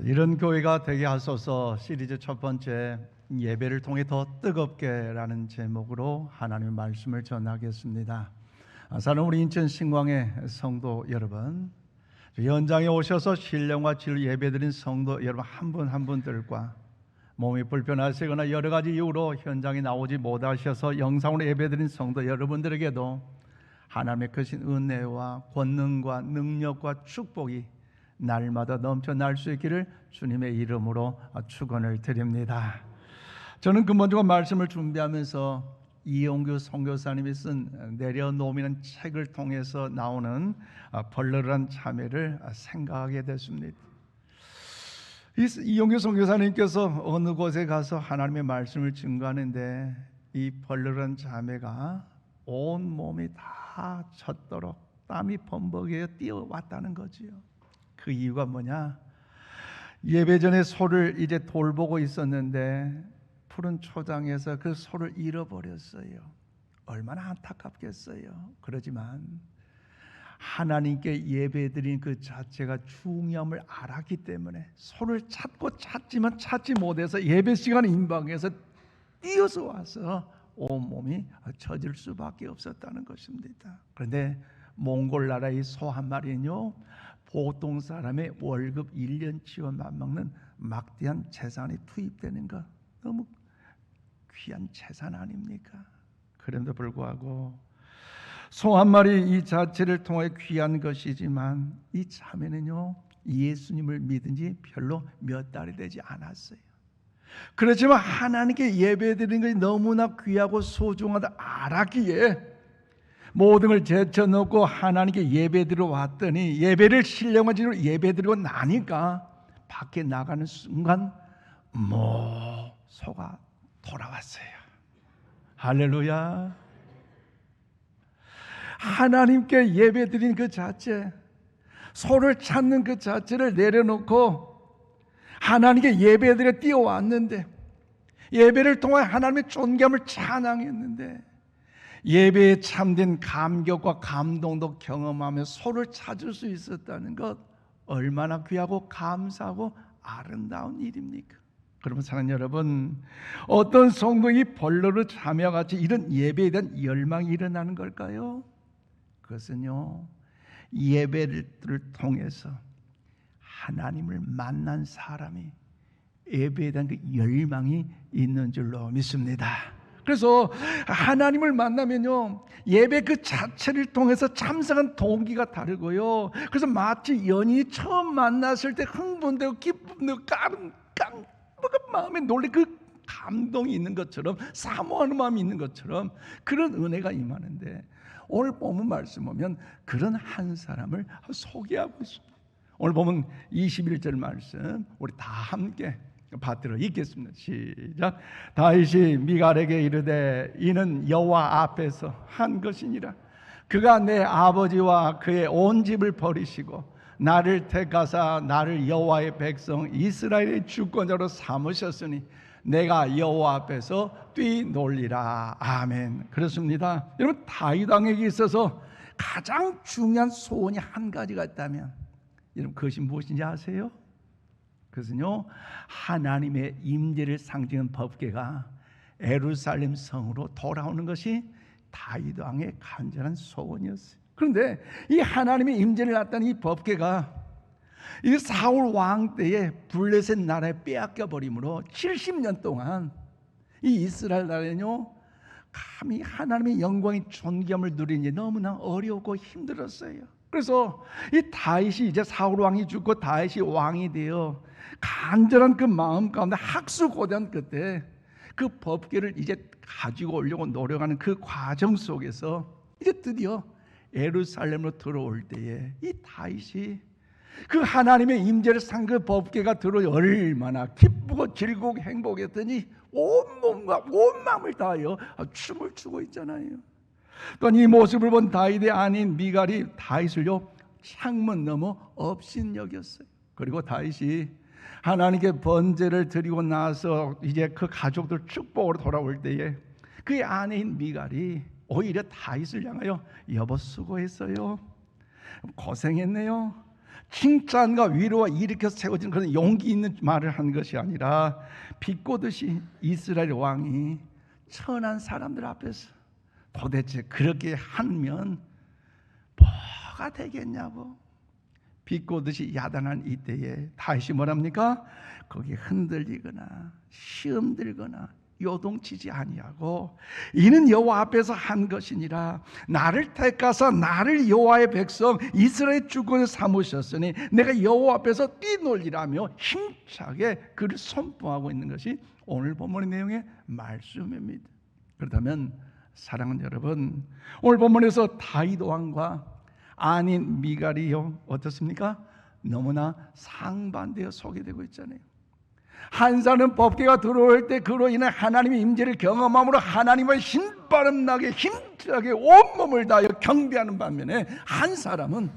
이런 교회가 되게 하소서 시리즈 첫 번째 예배를 통해 더 뜨겁게라는 제목으로 하나님의 말씀을 전하겠습니다. 사는 우리 인천 신광의 성도 여러분, 현장에 오셔서 신령과 진리 예배드린 성도 여러분 한 분 한 분들과 몸이 불편하시거나 여러 가지 이유로 현장에 나오지 못하셔서 영상으로 예배드린 성도 여러분들에게도 하나님의 크신 은혜와 권능과 능력과 축복이 날마다 넘쳐날 수 있기를 주님의 이름으로 축원을 드립니다. 저는 근본적으로 말씀을 준비하면서 이용규 선교사님이 쓴 내려놓음이라는 책을 통해서 나오는 벌러란 참회를 생각하게 됐습니다. 이용규 선교사님께서 어느 곳에 가서 하나님의 말씀을 증거하는데 이 벌러란 참회가 온 몸이 다 젖도록 땀이 범벅에 뛰어왔다는 거지요. 그 이유가 뭐냐? 예배 전에 소를 이제 돌보고 있었는데 푸른 초장에서 그 소를 잃어버렸어요. 얼마나 안타깝겠어요. 그러지만 하나님께 예배드린 그 자체가 중요함을 알았기 때문에 소를 찾지만 찾지 못해서 예배 시간 임방에서 뛰어서 와서 온몸이 젖을 수밖에 없었다는 것입니다. 그런데 몽골 나라의 소 한 마리는요, 보통 사람의 월급 1년치와 맞먹는 막대한 재산이 투입되는 것, 너무 귀한 재산 아닙니까? 그럼에도 불구하고 소 한 마리 이 자체를 통해 귀한 것이지만 이 참외는요, 예수님을 믿은 지 별로 몇 달이 되지 않았어요. 그렇지만 하나님께 예배드리는 것이 너무나 귀하고 소중하다 알았기에 모든 걸 제쳐놓고 하나님께 예배드려 왔더니 예배를 신령한 진으로 예배드리고 나니까 밖에 나가는 순간 소가 돌아왔어요. 할렐루야. 하나님께 예배드린 그 자체, 소를 찾는 그 자체를 내려놓고 하나님께 예배드려 뛰어왔는데, 예배를 통해 하나님의 존귀함을 찬양했는데, 예배에 참된 감격과 감동도 경험하며 소를 찾을 수 있었다는 것, 얼마나 귀하고 감사하고 아름다운 일입니까? 그러면 사랑하는 여러분, 어떤 성도이 벌러르 참여와 같이 이런 예배에 대한 열망이 일어나는 걸까요? 그것은요, 예배를 통해서 하나님을 만난 사람이 예배에 대한 그 열망이 있는 줄로 믿습니다. 그래서 하나님을 만나면요, 예배 그 자체를 통해서 참석한 동기가 다르고요, 그래서 마치 연인이 처음 만났을 때 흥분되고 기쁨되고 마음에 놀래 그 감동이 있는 것처럼, 사모하는 마음이 있는 것처럼 그런 은혜가 임하는데, 오늘 본문 말씀 보면 그런 한 사람을 소개하고 있습니다. 오늘 보면 21절 말씀 우리 다 함께 받들어 읽겠습니다. 시작. 다윗이 미갈에게 이르되 이는 여호와 앞에서 한 것이니라. 그가 내 아버지와 그의 온 집을 버리시고 나를 택하사 나를 여호와의 백성 이스라엘의 주권자로 삼으셨으니 내가 여호와 앞에서 뛰놀리라. 아멘. 그렇습니다. 여러분, 다윗 왕에게 있어서 가장 중요한 소원이 한 가지가 있다면 여러분, 그것이 무엇인지 아세요? 그것은요, 하나님의 임재를 상징하는 법궤가 예루살렘 성으로 돌아오는 것이 다윗 왕의 간절한 소원이었어요. 그런데 이 하나님의 임재를 나타낸 이 법궤가 이 사울 왕 때에 블레셋 나라에 빼앗겨 버림으로 70년 동안 이 이스라엘 나라는요, 감히 하나님의 영광의 존귀함을 누리니 너무나 어렵고 힘들었어요. 그래서 이 다윗이 이제 사울 왕이 죽고 다윗이 왕이 되어 간절한 그 마음 가운데 학수고대한 끝에 그 법궤를 이제 가지고 오려고 노력하는 그 과정 속에서 이제 드디어 예루살렘으로 들어올 때에 이 다윗이 그 하나님의 임재를 산 그 법궤가 들어오니 얼마나 기쁘고 즐거우고 행복했더니 온 몸과 온 마음을 다하여 춤을 추고 있잖아요. 또 이 모습을 본 다윗의 아내인 미갈이 다윗을요, 창문 너머 업신여겼어요. 그리고 다윗이 하나님께 번제를 드리고 나서 이제 그 가족들 축복으로 돌아올 때에 그의 아내인 미갈이 오히려 다윗을 향하여 여보 수고했어요, 고생했네요, 칭찬과 위로와 일으켜 세워지는 그런 용기 있는 말을 한 것이 아니라 비꼬듯이 이스라엘 왕이 천한 사람들 앞에서 도대체 그렇게 하면 뭐가 되겠냐고 비꼬듯이 야단한 이때에 다윗이 뭐랍니까? 거기에 흔들리거나 시험들거나 요동치지 아니하고 이는 여호와 앞에서 한 것이니라. 나를 택하사 나를 여호와의 백성 이스라엘 주권을 삼으셨으니 내가 여호와 앞에서 뛰놀리라며 힘차게 그를 선포하고 있는 것이 오늘 본문의 내용의 말씀입니다. 그렇다면 사랑하는 여러분, 오늘 본문에서 다윗 왕과 아닌 미갈이요 어떻습니까? 너무나 상반되어 소개되고 있잖아요. 한 사람은 법궤가 들어올 때 그로 인해 하나님의 임재를 경험함으로 하나님의 힘바람 나게 힘차게 온몸을 다하여 경배하는 반면에 한 사람은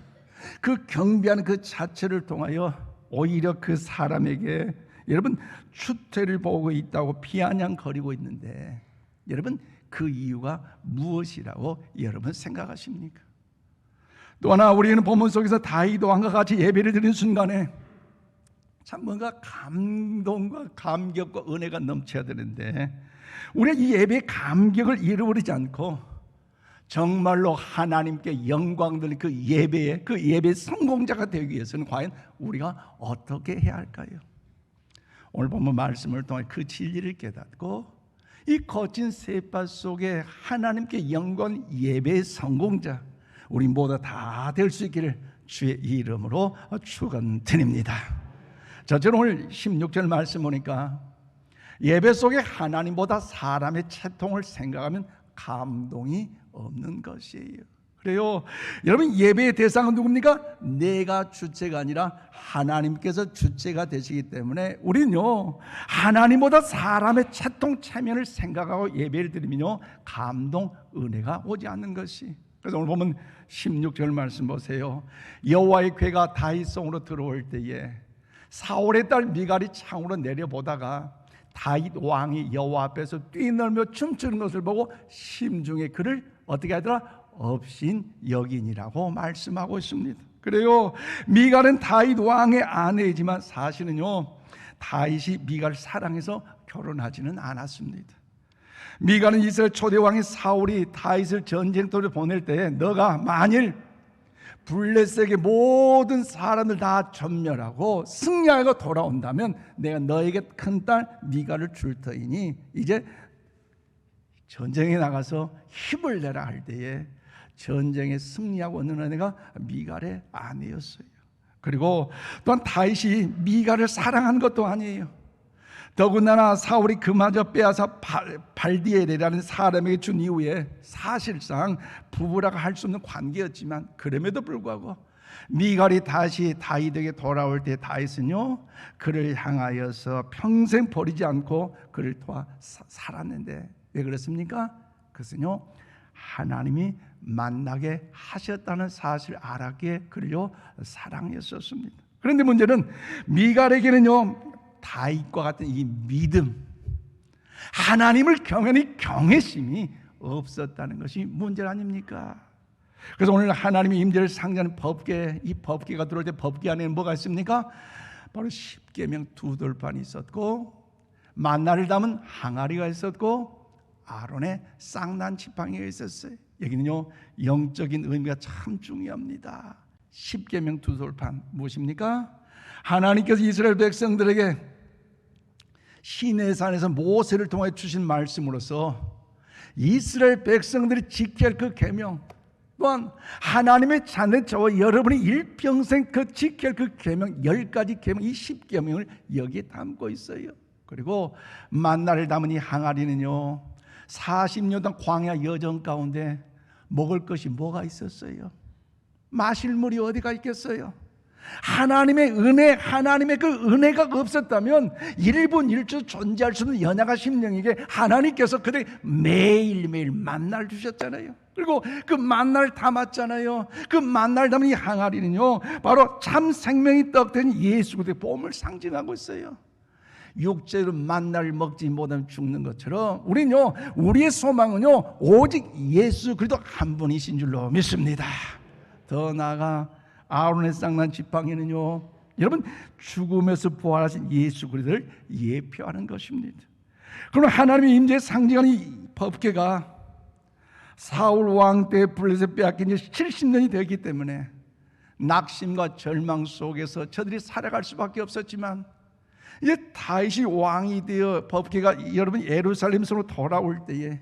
그 경배하는 그 자체를 통하여 오히려 그 사람에게 여러분 추태를 보고 있다고 비아냥거리고 있는데 여러분 그 이유가 무엇이라고 여러분 생각하십니까? 또 하나 우리는 본문 속에서 다윗 왕과 같이 예배를 드리는 순간에 참 뭔가 감동과 감격과 은혜가 넘쳐야 되는데 우리가 이 예배의 감격을 잃어버리지 않고 정말로 하나님께 영광 돌리는 그 예배의 성공자가 되기 위해서는 과연 우리가 어떻게 해야 할까요? 오늘 본문 말씀을 통해 그 진리를 깨닫고 이 거친 셋바 속에 하나님께 영광 예배의 성공자 우리 모두 다 될 수 있기를 주의 이름으로 축원드립니다. 저는 오늘 16절 말씀 보니까 예배 속에 하나님보다 사람의 채통을 생각하면 감동이 없는 것이에요. 그래요. 여러분 예배의 대상은 누굽니까? 내가 주체가 아니라 하나님께서 주체가 되시기 때문에 우리는요 하나님보다 사람의 채통 체면을 생각하고 예배를 드리면요 감동 은혜가 오지 않는 것이. 그래서 오늘 보면 16절 말씀 보세요. 여호와의 궤가 다윗 성으로 들어올 때에 사울의 딸 미갈이 창으로 내려보다가 다윗 왕이 여호와 앞에서 뛰놀며 춤추는 것을 보고 심중에 그를 어떻게 하더라? 업신 여긴이라고 말씀하고 있습니다. 그래요. 미갈은 다윗 왕의 아내이지만 사실은요 다윗이 미갈을 사랑해서 결혼하지는 않았습니다. 미갈은 이스라엘 초대 왕인 사울이 다윗을 전쟁터로 보낼 때에 너가 만일 블레셋의 모든 사람들 다 전멸하고 승리하고 돌아온다면 내가 너에게 큰딸 미갈을 줄 터이니 이제 전쟁에 나가서 힘을 내라 할 때에 전쟁에 승리하고 있는 아내가 미갈의 아내였어요. 그리고 또한 다윗이 미갈을 사랑한 것도 아니에요. 더군다나 사울이 그마저 빼앗아 발디엘이라는 사람에게 준 이후에 사실상 부부라고 할 수 없는 관계였지만 그럼에도 불구하고 미갈이 다시 다윗에게 돌아올 때 다윗은요 그를 향하여서 평생 버리지 않고 그를 도와 살았는데 왜 그렇습니까? 그것은요 하나님이 만나게 하셨다는 사실을 알았기에 그를요 사랑했었습니다. 그런데 문제는 미갈에게는요 다윗과 같은 이 믿음, 하나님을 경외하는 경외심이 없었다는 것이 문제 아닙니까? 그래서 오늘 하나님의 임재를 상징하는 법궤, 이 법궤가 들어올 때 법궤 안에는 뭐가 있습니까? 바로 십계명 두 돌판이 있었고 만나를 담은 항아리가 있었고 아론의 쌍난 지팡이가 있었어요. 여기는요 영적인 의미가 참 중요합니다. 십계명 두 돌판 무엇입니까? 하나님께서 이스라엘 백성들에게 시내산에서 모세를 통해 주신 말씀으로서 이스라엘 백성들이 지켜야 할 그 계명 또한 하나님의 자녀 저와 여러분이 일평생 그 지켜야 할 그 계명 10가지 계명 이 10계명을 여기에 담고 있어요. 그리고 만나를 담은 이 항아리는요 40년 동안 광야 여정 가운데 먹을 것이 뭐가 있었어요? 마실 물이 어디가 있겠어요? 하나님의 은혜, 하나님의 그 은혜가 없었다면 1분 1초 존재할 수 없는 연약한 심령에게 하나님께서 그들에게 매일매일 만나를 주셨잖아요. 그리고 그 만나를 담았잖아요. 그 만나를 담은 이 항아리는요 바로 참 생명이 떡된 예수 그리스도의 몸을 상징하고 있어요. 육체로 만나를 먹지 못하면 죽는 것처럼 우리는요 우리의 소망은요 오직 예수 그리스도 한 분이신 줄로 믿습니다. 더 나아가 아론의 쌍난 지팡이는요, 여러분 죽음에서 부활하신 예수 그리스도를 예표하는 것입니다. 그럼 하나님의 임재의 상징하는 이 법궤가 사울 왕 때 블레셋 빼앗긴 지 70년이 되기 때문에 낙심과 절망 속에서 저들이 살아갈 수밖에 없었지만, 이제 다윗이 왕이 되어 법궤가 여러분 예루살렘으로 돌아올 때에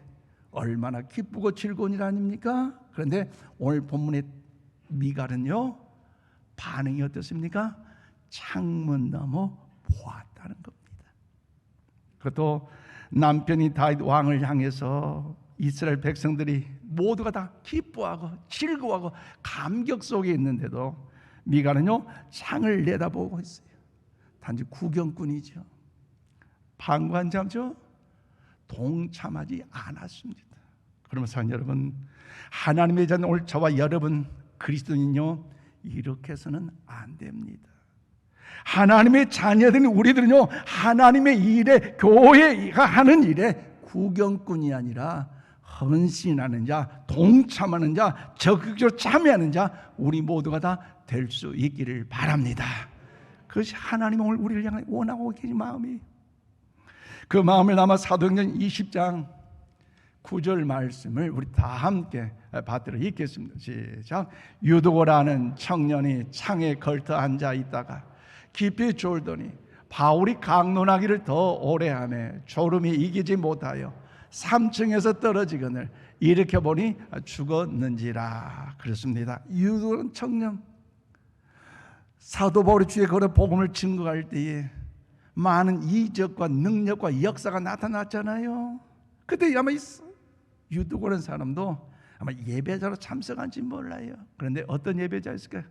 얼마나 기쁘고 즐거운 일 아닙니까? 그런데 오늘 본문의 미갈은요, 반응이 어떻습니까? 창문 너머 보았다는 겁니다. 그것도 남편이 다윗 왕을 향해서 이스라엘 백성들이 모두가 다 기뻐하고 즐거워하고 감격 속에 있는데도 미갈은요, 창을 내다보고 있어요. 단지 구경꾼이죠. 방관자죠. 동참하지 않았습니다. 그러면서 여러분, 하나님의 자는 오늘 저와 여러분 그리스도인요, 이렇게 해서는 안 됩니다. 하나님의 자녀들인 우리들은요, 하나님의 일에, 교회가 하는 일에 구경꾼이 아니라 헌신하는 자, 동참하는 자, 적극적으로 참여하는 자, 우리 모두가 다 될 수 있기를 바랍니다. 그것이 하나님은 오늘 우리를 향해 원하고 계신 마음이에요. 그 마음을 담아 사도행전 20장 9절 말씀을 우리 다 함께 받들어 읽겠습니다. 시작. 유두고라는 청년이 창에 걸터 앉아 있다가 깊이 졸더니 바울이 강론하기를 더 오래 하며 졸음이 이기지 못하여 3층에서 떨어지거늘 일으켜보니 죽었는지라. 그렇습니다. 유두고라는 청년, 사도 바울이 주의 걸어 복음을 증거할 때에 많은 이적과 능력과 역사가 나타났잖아요. 그때 아마 유두고라는 사람도 아마 예배자로 참석한지 몰라요. 그런데 어떤 예배자였을까요?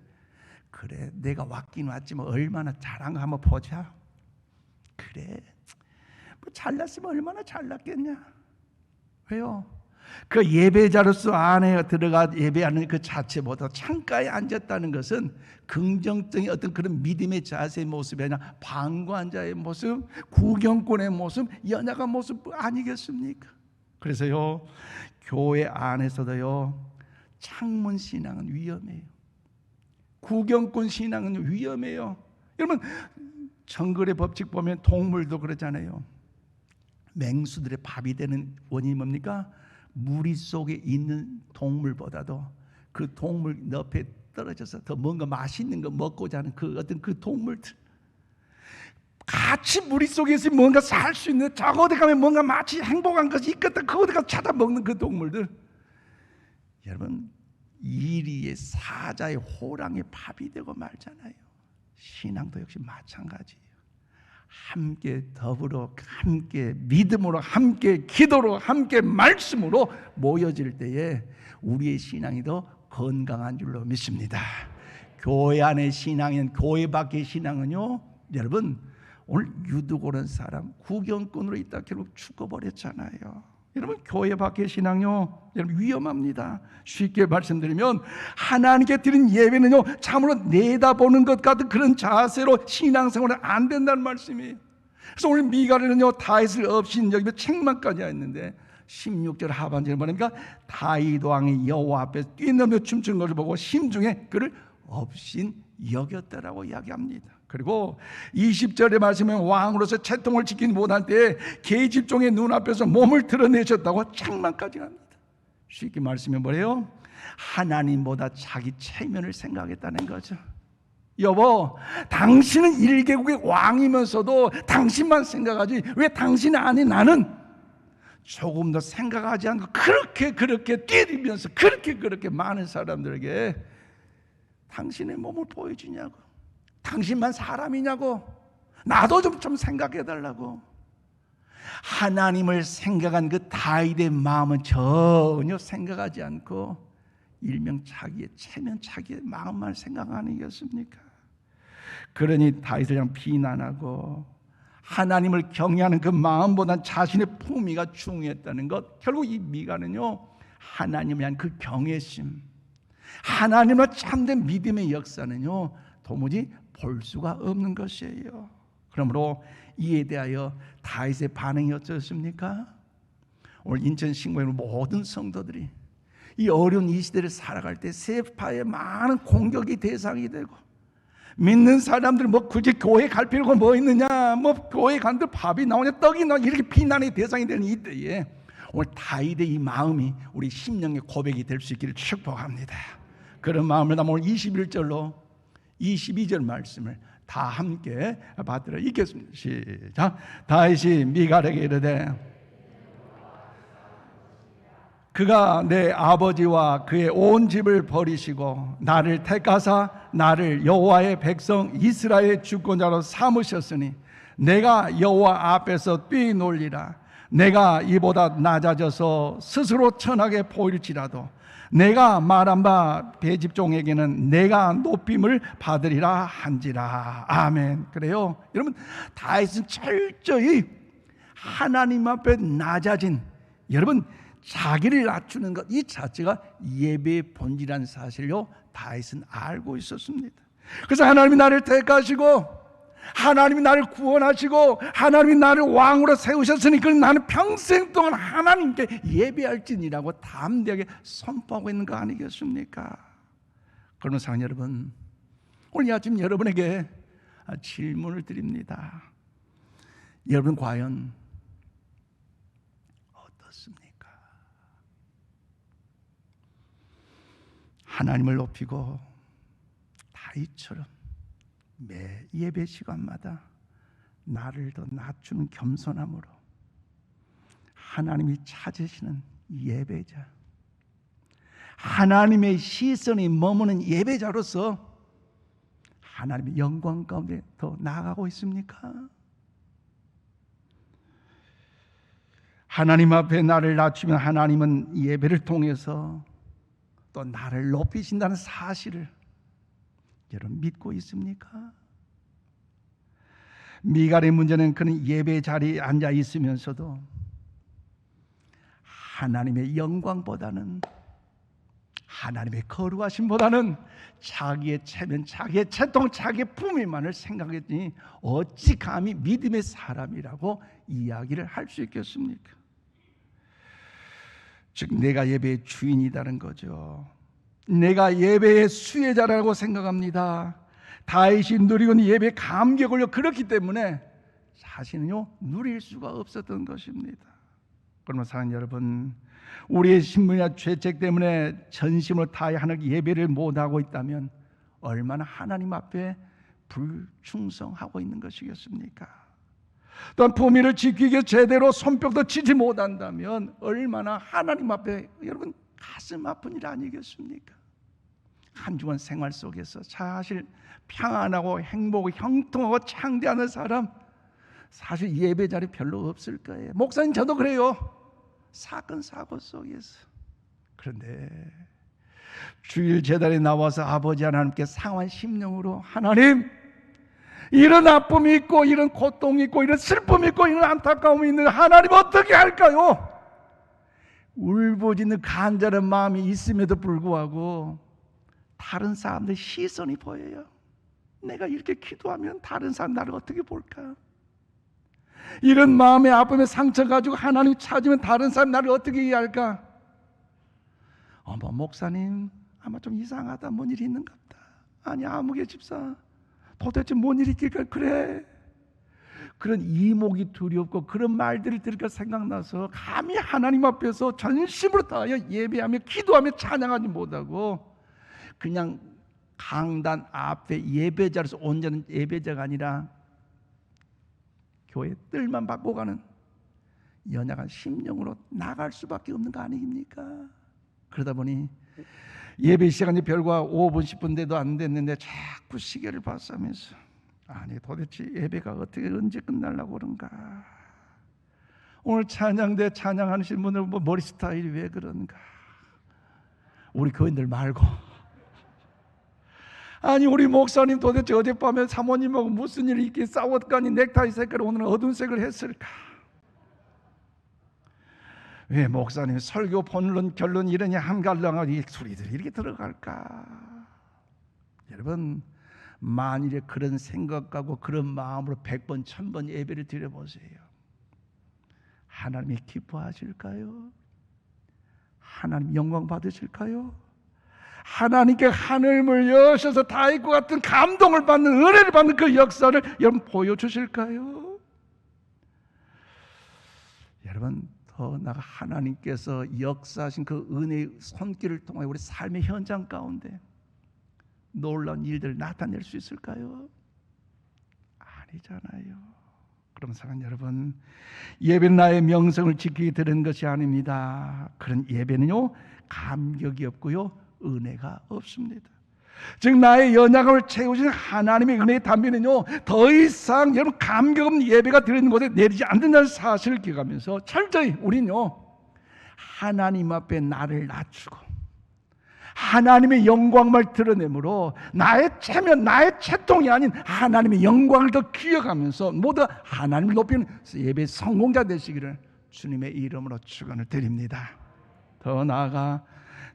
그래, 내가 왔긴 왔지만 얼마나 잘한 거 한번 보자. 그래, 뭐 잘났으면 얼마나 잘났겠냐. 왜요? 그 예배자로서 안에 들어가 예배하는 그 자체보다 창가에 앉았다는 것은 긍정적인 어떤 그런 믿음의 자세의 모습이 아니라 방관자의 모습, 구경꾼의 모습, 연약한 모습 아니겠습니까? 그래서요, 교회 안에서도요, 창문 신앙은 위험해요. 구경꾼 신앙은 위험해요. 여러분, 정글의 법칙 보면 동물도 그러잖아요. 맹수들의 밥이 되는 원인이 뭡니까? 무리 속에 있는 동물보다도 그 동물 옆에 떨어져서 더 뭔가 맛있는 거 먹고자 하는 그 어떤 그 동물들, 같이 무리 속에서 뭔가 살 수 있는, 저거 어디 가면 뭔가 마치 행복한 것이 있겠다, 그거 어디 가서 찾아먹는 그 동물들, 여러분 이리의 사자의 호랑이 밥이 되고 말잖아요. 신앙도 역시 마찬가지예요. 함께 더불어, 함께 믿음으로, 함께 기도로, 함께 말씀으로 모여질 때에 우리의 신앙이 더 건강한 줄로 믿습니다. 교회 안의 신앙은, 교회 밖의 신앙은요, 여러분 오늘 유두고라는 사람 구경꾼으로 있다 결국 죽어버렸잖아요. 여러분 교회 밖의 신앙요, 여러분 위험합니다. 쉽게 말씀드리면 하나님께 드린 예배는요, 참으로 내다보는 것 같은 그런 자세로 신앙생활은 안 된다는 말씀이에요. 그래서 오늘 미갈은요, 다윗을 업신 여기며 책망까지 했는데 16절 하반절에 뭐랍니까? 다윗 왕이 여호와 앞에서 뛰놀며 춤추는 것을 보고 심중에 그를 업신 여겼다라고 이야기합니다. 그리고 20절에 말씀하면 왕으로서 채통을 지키지 못할 때 계집종의 눈앞에서 몸을 드러내셨다고 책망까지 합니다. 쉽게 말씀하면 뭐래요? 하나님보다 자기 체면을 생각했다는 거죠. 여보, 당신은 1개국의 왕이면서도 당신만 생각하지 왜 당신 안에 나는 조금 더 생각하지 않고 그렇게 뛰면서 그렇게 많은 사람들에게 당신의 몸을 보여주냐고. 당신만 사람이냐고. 나도 좀 생각해달라고. 하나님을 생각한 그 다윗의 마음은 전혀 생각하지 않고 일명 자기의 체면, 자기의 마음만 생각하는 것입니까? 그러니 다윗을 그냥 비난하고 하나님을 경외하는 그 마음보다는 자신의 품위가 중요했다는 것. 결국 이 미가는요, 하나님에 대한 그 경외심, 하나님과 참된 믿음의 역사는요, 도무지 볼 수가 없는 것이에요. 그러므로 이에 대하여 다윗의 반응이 어떻습니까? 오늘 인천 신고의 모든 성도들이 이 어려운 이 시대를 살아갈 때 세파의 많은 공격이 대상이 되고, 믿는 사람들 뭐 굳이 교회 갈 필요가 뭐 있느냐, 뭐 교회 간들 밥이 나오냐 떡이 나오냐 이렇게 비난의 대상이 되는 이때에 오늘 다윗의 이 마음이 우리 심령의 고백이 될 수 있기를 축복합니다. 그런 마음을 담아 오늘 21절로 22절 말씀을 다 함께 받들어 읽겠습니다. 시작. 다윗이 미갈에게 이르되 그가 내 아버지와 그의 온 집을 버리시고 나를 택하사 나를 여호와의 백성 이스라엘의 주권자로 삼으셨으니 내가 여호와 앞에서 뛰놀리라. 내가 이보다 낮아져서 스스로 천하게 보일지라도 내가 말한 바 배집종에게는 내가 높임을 받으리라 한지라. 아멘. 그래요, 여러분, 다윗은 철저히 하나님 앞에 낮아진, 여러분, 자기를 낮추는 것 이 자체가 예배의 본질이라는 사실요 다윗은 알고 있었습니다. 그래서 하나님이 나를 택하시고 하나님이 나를 구원하시고 하나님이 나를 왕으로 세우셨으니 그럼 나는 평생 동안 하나님께 예배할지니라고 담대하게 선포하고 있는 거 아니겠습니까? 그러면 사랑하는 여러분, 오늘 아침 여러분에게 질문을 드립니다. 여러분 과연 어떻습니까? 하나님을 높이고 다윗처럼 매 예배 시간마다 나를 더 낮추는 겸손함으로 하나님이 찾으시는 예배자, 하나님의 시선이 머무는 예배자로서 하나님의 영광 가운데 더 나아가고 있습니까? 하나님 앞에 나를 낮추면 하나님은 예배를 통해서 또 나를 높이신다는 사실을 여러분 믿고 있습니까? 미갈의 문제는 그는 예배 자리에 앉아 있으면서도 하나님의 영광보다는, 하나님의 거룩하심보다는 자기의 체면, 자기의 채통, 자기의 품위만을 생각했더니 어찌 감히 믿음의 사람이라고 이야기를 할 수 있겠습니까? 즉 내가 예배의 주인이라는 거죠. 내가 예배의 수혜자라고 생각합니다. 다윗이 누리고 예배의 감격을 그렇기 때문에 자신은요 누릴 수가 없었던 것입니다. 그러면 사랑하는 여러분, 우리의 신분이나 죄책 때문에 전심으로 다해 하나님께 예배를 못하고 있다면 얼마나 하나님 앞에 불충성하고 있는 것이겠습니까? 또한 품위를 지키기 위해 제대로 손뼉도 치지 못한다면 얼마나 하나님 앞에 여러분 가슴 아픈 일 아니겠습니까? 한 주간 생활 속에서 사실 평안하고 행복하고 형통하고 창대하는 사람 사실 예배 자리 별로 없을 거예요. 목사님 저도 그래요. 사건 사고 속에서. 그런데 주일 제단에 나와서 아버지 하나님께 상한 심령으로 하나님, 이런 아픔이 있고 이런 고통이 있고 이런 슬픔이 있고 이런 안타까움이 있는 하나님 어떻게 할까요? 울부짖는 간절한 마음이 있음에도 불구하고 다른 사람들 시선이 보여요. 내가 이렇게 기도하면 다른 사람 나를 어떻게 볼까? 이런 마음의 아픔에 상처 가지고 하나님 찾으면 다른 사람 나를 어떻게 이해할까? 어머 목사님 아마 좀 이상하다, 뭔 일이 있는가 보다. 아니 아무개 집사 도대체 뭔 일이 있길까? 그래, 그런 이목이 두렵고 그런 말들을 들으니까 생각나서 감히 하나님 앞에서 전심으로 다하여 예배하며 기도하며 찬양하지 못하고 그냥 강단 앞에 예배자로서 온전한 예배자가 아니라 교회 뜰만 받고 가는 연약한 심령으로 나갈 수밖에 없는 거 아닙니까? 그러다 보니 예배 시간이 별과 5분 10분 돼도 안 됐는데 자꾸 시계를 봤으면서 아니 도대체 예배가 어떻게 언제 끝나려고 그런가? 오늘 찬양대 찬양하시는 분들 뭐 머리 스타일이 왜 그런가? 우리 교인들 말고 아니 우리 목사님 도대체 어젯밤에 사모님하고 무슨 일이 있게 싸웠거니 넥타이 색깔을 오늘은 어두운 색을 했을까? 왜 목사님 설교 본론 결론 이러니 한갈랑하고 이 소리들이 이렇게 들어갈까? 여러분 만일에 그런 생각하고 그런 마음으로 100번 1000번 예배를 드려보세요. 하나님이 기뻐하실까요? 하나님 영광 받으실까요? 하나님께 하늘을 여셔서 다윗과 같은 감동을 받는, 은혜를 받는 그 역사를 여러분 보여주실까요? 여러분, 더 나아가 하나님께서 역사하신 그 은혜의 손길을 통해 우리 삶의 현장 가운데 놀라운 일들을 나타낼 수 있을까요? 아니잖아요. 그럼 사랑하는 여러분, 예배는 나의 명성을 지키게 드리는 것이 아닙니다. 그런 예배는요, 감격이 없고요, 은혜가 없습니다. 즉 나의 연약함을 채우시는 하나님의 은혜의 담비는요, 더 이상 여러분 감격 없는 예배가 드리는 곳에 내리지 않는다는 사실을 기억하면서 철저히 우리는요, 하나님 앞에 나를 낮추고 하나님의 영광을 드러내므로 나의 체면, 나의 채통이 아닌 하나님의 영광을 더 기억하면서 모두 하나님을 높이는 예배 성공자 되시기를 주님의 이름으로 축원을 드립니다. 더 나아가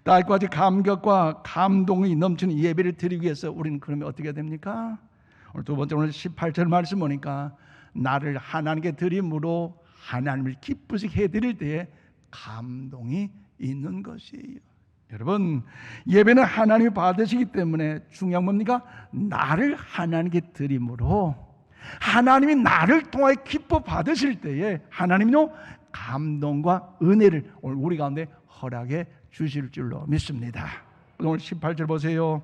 다윗과 같이 감격과 감동이 넘치는 예배를 드리기 위해서 우리는 그러면 어떻게 됩니까? 오늘 두 번째, 오늘 18절 말씀 보니까 나를 하나님께 드림으로 하나님을 기쁘시게 해드릴 때에 감동이 있는 것이에요. 여러분, 예배는 하나님이 받으시기 때문에 중요한 뭡니까? 나를 하나님께 드림으로 하나님이 나를 통하여 기뻐 받으실 때에 하나님은요, 감동과 은혜를 오늘 우리 가운데 허락해 주실 줄로 믿습니다. 오늘 18절 보세요.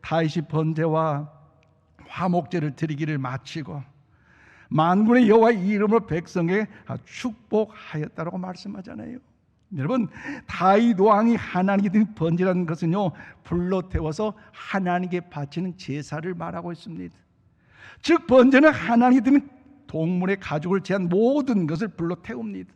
다윗이 번제와 화목제를 드리기를 마치고 만군의 여호와의 이름으로 백성에게 축복하였다라고 말씀하잖아요. 여러분, 다윗 왕이 하나님께 드린 번제라는 것은요, 불로 태워서 하나님께 바치는 제사를 말하고 있습니다. 즉 번제는 하나님께 드린 동물의 가죽을 제한 모든 것을 불로 태웁니다.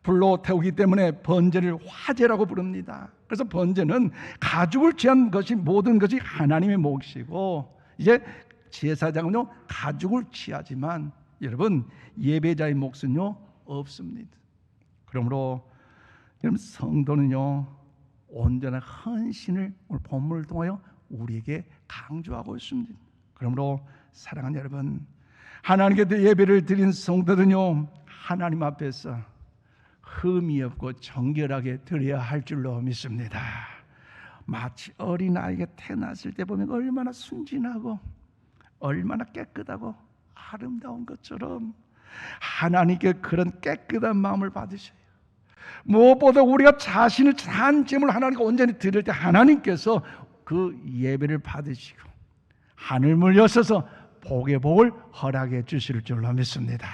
불로 태우기 때문에 번제를 화제라고 부릅니다. 그래서 번제는 가죽을 취한 것이, 모든 것이 하나님의 몫이고, 이제 제사장은요 가죽을 취하지만 여러분 예배자의 몫은요 없습니다. 그러므로 여러분, 성도는요 온전한 헌신을 오늘 본문을 통하여 우리에게 강조하고 있습니다. 그러므로 사랑하는 여러분, 하나님께 예배를 드린 성도들은요 하나님 앞에서 흠이 없고 정결하게 드려야 할 줄로 믿습니다. 마치 어린아이가 태어났을 때 보면 얼마나 순진하고 얼마나 깨끗하고 아름다운 것처럼 하나님께 그런 깨끗한 마음을 받으셔요. 무엇보다 우리가 자신을 산 제물 하나님께 온전히 드릴 때 하나님께서 그 예배를 받으시고 하늘문을 여셔서 복의 복을 허락해 주실 줄로 믿습니다.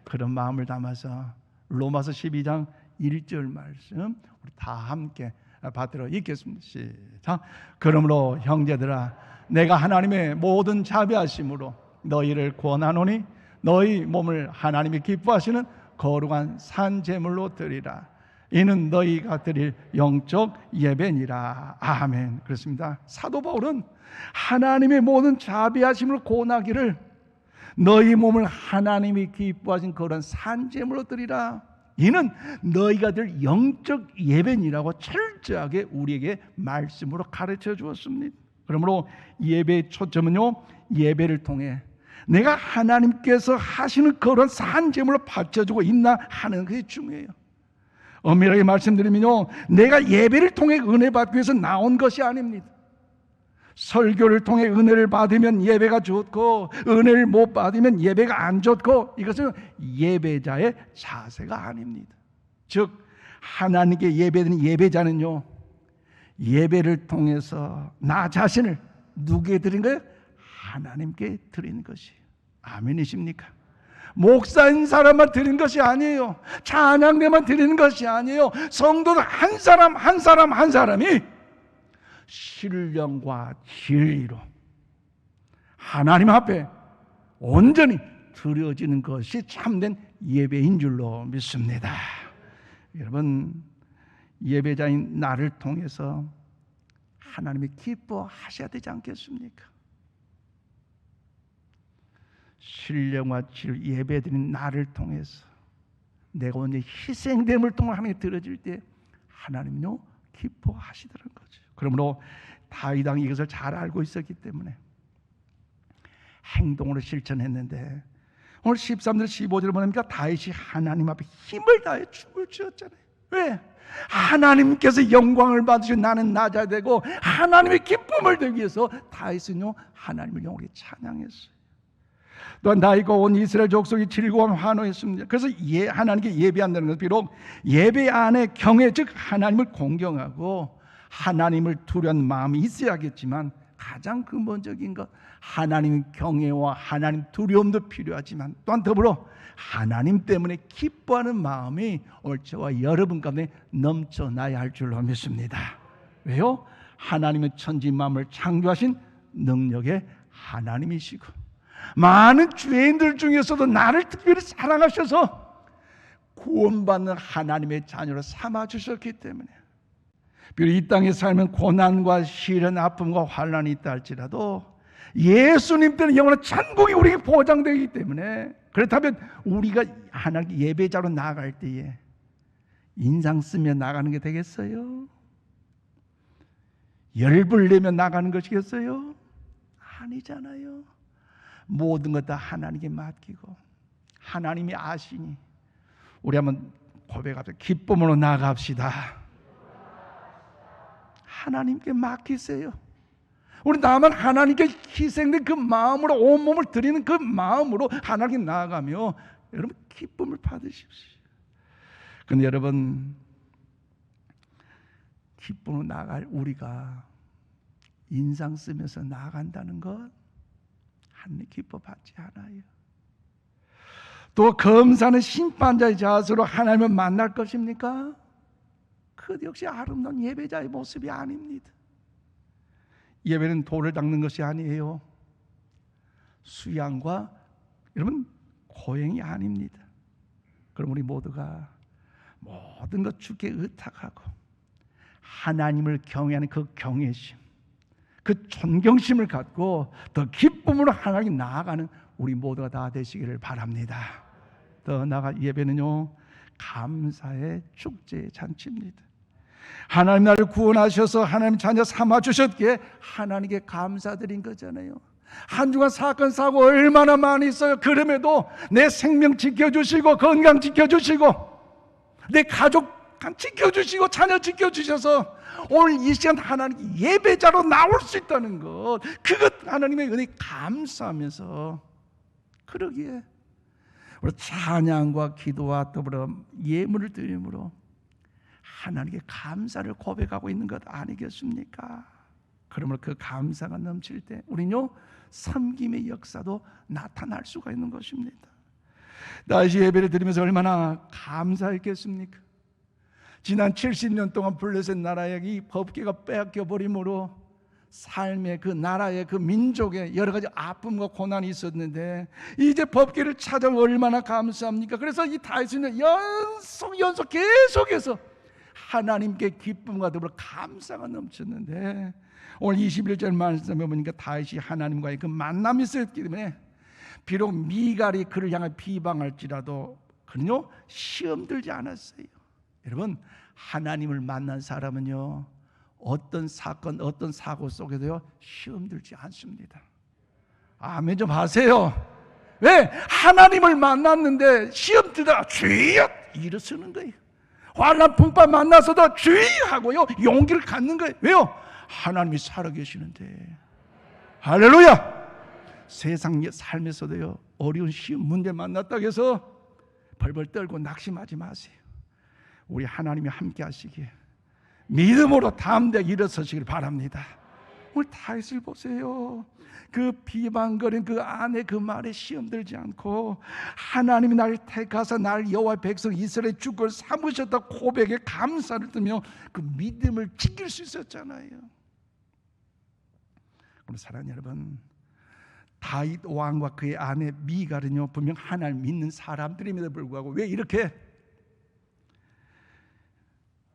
그런 마음을 담아서 로마서 12장 1절 말씀 우리 다 함께 받들어 읽겠습니다. 시작. 그러므로 형제들아, 내가 하나님의 모든 자비하심으로 너희를 권하노니 너희 몸을 하나님이 기뻐하시는 거룩한 산 제물로 드리라. 이는 너희가 드릴 영적 예배니라. 아멘. 그렇습니다. 사도 바울은 하나님의 모든 자비하심을 권하기를 너희 몸을 하나님이 기뻐하신 그런 산 제물로 드리라. 이는 너희가 될 영적 예배니라고 철저하게 우리에게 말씀으로 가르쳐 주었습니다. 그러므로 예배의 초점은요, 예배를 통해 내가 하나님께서 하시는 그런 산 제물로 바쳐주고 있나 하는 것이 중요해요. 엄밀하게 말씀드리면요, 내가 예배를 통해 은혜 받기 위해서 나온 것이 아닙니다. 설교를 통해 은혜를 받으면 예배가 좋고 은혜를 못 받으면 예배가 안 좋고, 이것은 예배자의 자세가 아닙니다. 즉 하나님께 예배드리는 예배자는요, 예배를 통해서 나 자신을 누구에게 드린 거예요? 하나님께 드리는 것이에요. 아멘이십니까? 목사인 사람만 드리는 것이 아니에요. 찬양대만 드리는 것이 아니에요. 성도들 한 사람 한 사람 한 사람이 신령과 진리로 하나님 앞에 온전히 드려지는 것이 참된 예배인 줄로 믿습니다. 여러분, 예배자인 나를 통해서 하나님이 기뻐하셔야 되지 않겠습니까? 신령과 진리 예배드린 나를 통해서 내가 언제 희생됨을 통해 하나님께 드려질 때 하나님은요 기뻐하시더라는 거죠. 그러므로 다윗 왕이 이것을 잘 알고 있었기 때문에 행동으로 실천했는데, 오늘 13절 15절 보니까 다윗이 하나님 앞에 힘을 다해 춤을 추었잖아요. 왜? 하나님께서 영광을 받으시고 나는 낮아야 되고 하나님의 기쁨을 되기 위해서 다윗은요 하나님을 영원히 찬양했어요. 또한 다윗과 온 이스라엘 족속이 즐거움 환호했습니다. 그래서 하나님께 예배한다는 것은 비록 예배 안에 경외, 즉 하나님을 공경하고 하나님을 두려운 마음이 있어야겠지만 가장 근본적인 것 하나님 경외와 하나님 두려움도 필요하지만 또한 더불어 하나님 때문에 기뻐하는 마음이 오늘 저와 여러분 가운데 넘쳐나야 할 줄로 믿습니다. 왜요? 하나님은 천지 만물을 창조하신 능력의 하나님이시고 많은 죄인들 중에서도 나를 특별히 사랑하셔서 구원받는 하나님의 자녀로 삼아주셨기 때문에 비록 이 땅에 살면 고난과 시련, 아픔과 환난이 있다 할지라도 예수님 때는 영원한 천국이 우리에게 보장되기 때문에 그렇다면 우리가 하나님 예배자로 나아갈 때에 인상 쓰며 나가는 게 되겠어요? 열불 내며 나가는 것이겠어요? 아니잖아요. 모든 것 다 하나님께 맡기고 하나님이 아시니 우리 한번 고백합시다. 기쁨으로 나갑시다. 하나님께 맡기세요. 우리 다만 하나님께 희생된 그 마음으로 온몸을 드리는 그 마음으로 하나님께 나아가며 여러분 기쁨을 받으십시오. 근데 여러분 기쁨으로 나갈 우리가 인상 쓰면서 나아간다는 것 하나님 기뻐 받지 않아요. 또 검사는 심판자의 자세로 하나님을 만날 것입니까? 그 역시 아름다운 예배자의 모습이 아닙니다. 예배는 돌을 닦는 것이 아니에요. 수양과 여러분 고행이 아닙니다. 그럼 우리 모두가 모든 것 주께 의탁하고 하나님을 경외하는 그 경외심, 그 존경심을 갖고 더 기쁨으로 하나님 나아가는 우리 모두가 다 되시기를 바랍니다. 더 나아가 예배는요 감사의 축제의 잔치입니다. 하나님 나를 구원하셔서 하나님 자녀 삼아주셨기에 하나님께 감사드린 거잖아요. 한 주간 사건 사고 얼마나 많이 있어요. 그럼에도 내 생명 지켜주시고 건강 지켜주시고 내 가족 지켜주시고 자녀 지켜주셔서 오늘 이 시간 하나님 예배자로 나올 수 있다는 것, 그것 하나님의 은혜 감사하면서 그러기에 우리 찬양과 기도와 더불어 예물을 드림으로 하나님께 감사를 고백하고 있는 것 아니겠습니까? 그러므로 그 감사가 넘칠 때 우리는요 섬김의 역사도 나타날 수가 있는 것입니다. 다시 예배를 드리면서 얼마나 감사했겠습니까? 지난 70년 동안 블레셋 나라의 이 법궤가 빼앗겨버림으로 삶의 그 나라의 그 민족의 여러 가지 아픔과 고난이 있었는데 이제 법궤를 찾아 얼마나 감사합니까? 그래서 이 다윗은 연속 계속해서 하나님께 기쁨과 더불어 감사가 넘쳤는데 오늘 21절 말씀에 보니까 다윗이 하나님과의 그 만남이 있었기 때문에 비록 미갈이 그를 향해 비방할지라도 그는요 시험 들지 않았어요. 여러분 하나님을 만난 사람은요 어떤 사건 어떤 사고 속에도요 시험 들지 않습니다. 아멘 좀 하세요. 왜? 하나님을 만났는데 시험 들다가 주여 일어서는 거예요. 환난 풍파 만나서도 주여 하고요 용기를 갖는 거예요. 왜요? 하나님이 살아계시는데. 할렐루야. 세상 삶에서도요 어려운 시험 문제 만났다고 해서 벌벌 떨고 낙심하지 마세요. 우리 하나님이 함께 하시기에 믿음으로 담대하게 일어서시길 바랍니다. 오늘 다윗을 보세요. 그 비방거린 그 안에 그 말에 시험 들지 않고 하나님이 나를 택하사 나를 여호와의 백성 이스라엘 주권을 삼으셨다 고백에 감사를 뜨며 그 믿음을 지킬 수 있었잖아요. 그럼 사랑하는 여러분, 다윗 왕과 그의 아내 미갈은요 분명 하나님 믿는 사람들임에도 불구하고 왜 이렇게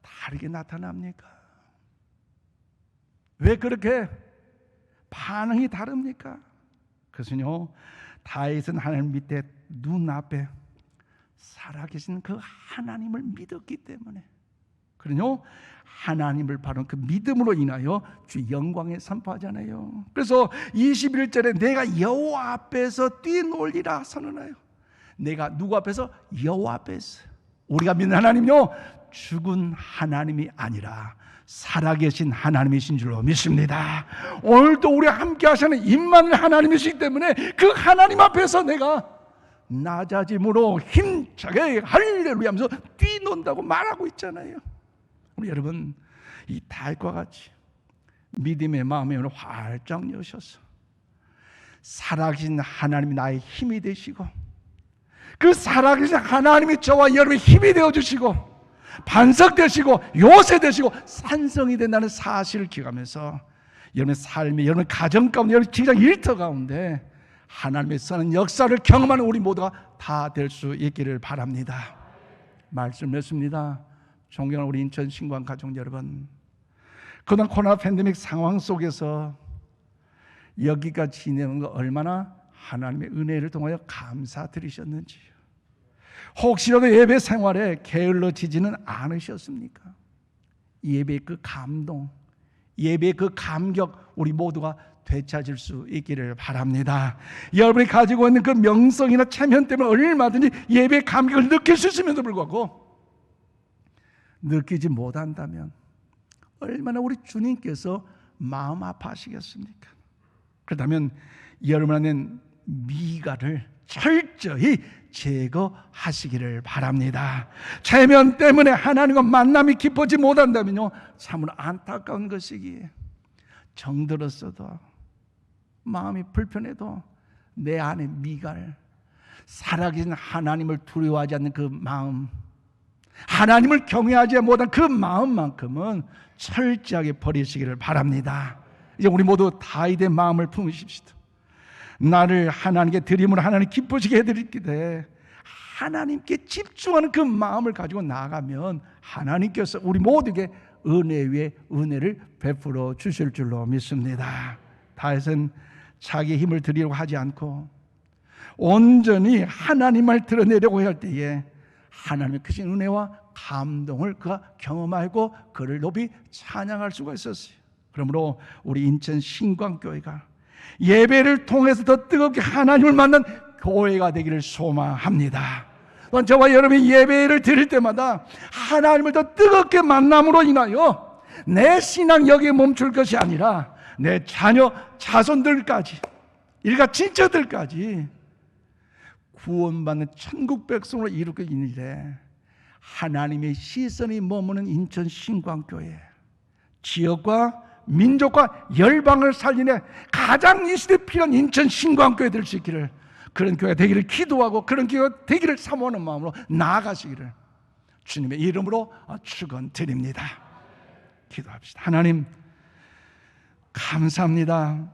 다르게 나타납니까? 왜 그렇게 반응이 다릅니까? 그것은요 다윗은 하나님 밑에 눈앞에 살아계신 그 하나님을 믿었기 때문에 그러요 하나님을 바로 그 믿음으로 인하여 주 영광에 선포하잖아요. 그래서 21절에 내가 여호와 앞에서 뛰놀리라 선언해요. 내가 누구 앞에서? 여호와 앞에서. 우리가 믿는 하나님요, 죽은 하나님이 아니라 살아계신 하나님이신 줄로 믿습니다. 오늘도 우리와 함께 하시는 임마누엘 하나님이시기 때문에 그 하나님 앞에서 내가 낮아짐으로 힘차게 할렐루야 하면서 뛰논다고 말하고 있잖아요. 우리 여러분, 이 달과 같이 믿음의 마음에 오늘 활짝 여셔서 살아계신 하나님이 나의 힘이 되시고, 그 살아계신 하나님이 저와 여러분의 힘이 되어주시고 반석 되시고 요새 되시고 산성이 된다는 사실을 기억하면서 여러분의 삶에, 여러분의 가정 가운데, 여러분의 직장 일터 가운데 하나님의 선한 역사를 경험하는 우리 모두가 다 될 수 있기를 바랍니다. 말씀했습니다. 존경하는 우리 인천 신광 가족 여러분, 그동안 코로나 팬데믹 상황 속에서 여기까지 지내는 거 얼마나 하나님의 은혜를 통하여 감사드리셨는지요. 혹시라도 예배 생활에 게을러지지는 않으셨습니까? 예배의 그 감동, 예배의 그 감격, 우리 모두가 되찾을 수 있기를 바랍니다. 여러분이 가지고 있는 그 명성이나 체면 때문에 얼마든지 예배의 감격을 느낄 수 있음에도 불구하고 느끼지 못한다면 얼마나 우리 주님께서 마음 아파하시겠습니까? 그렇다면 여러분 안에 미갈을 철저히 제거하시기를 바랍니다. 체면 때문에 하나님과 만남이 깊어지지 못한다면요, 참으로 안타까운 것이기에 정들었어도 마음이 불편해도 내 안에 미갈, 살아계신 하나님을 두려워하지 않는 그 마음, 하나님을 경외하지 못한 그 마음만큼은 철저하게 버리시기를 바랍니다. 이제 우리 모두 다윗의 마음을 품으십시다. 나를 하나님께 드림으로 하나님 기쁘시게 해드리기에 하나님께 집중하는 그 마음을 가지고 나아가면 하나님께서 우리 모두에게 은혜 위에 은혜를 베풀어 주실 줄로 믿습니다. 다윗은 자기 힘을 드리려고 하지 않고 온전히 하나님을 드러내려고 할 때에 하나님의 크신 은혜와 감동을 그가 경험하고 그를 높이 찬양할 수가 있었어요. 그러므로 우리 인천 신광교회가 예배를 통해서 더 뜨겁게 하나님을 만난 교회가 되기를 소망합니다. 또한 저와 여러분이 예배를 드릴 때마다 하나님을 더 뜨겁게 만남으로 인하여 내 신앙 여기에 멈출 것이 아니라 내 자녀 자손들까지, 일가 친척들까지 구원받는 천국 백성으로 이루게 인일에 하나님의 시선이 머무는 인천 신광교회, 지역과 민족과 열방을 살리는 가장 이 시대에 필요한 인천 신광교회 될 수 있기를, 그런 교회가 되기를 기도하고 그런 교회가 되기를 사모하는 마음으로 나아가시기를 주님의 이름으로 축원드립니다. 기도합시다. 하나님 감사합니다.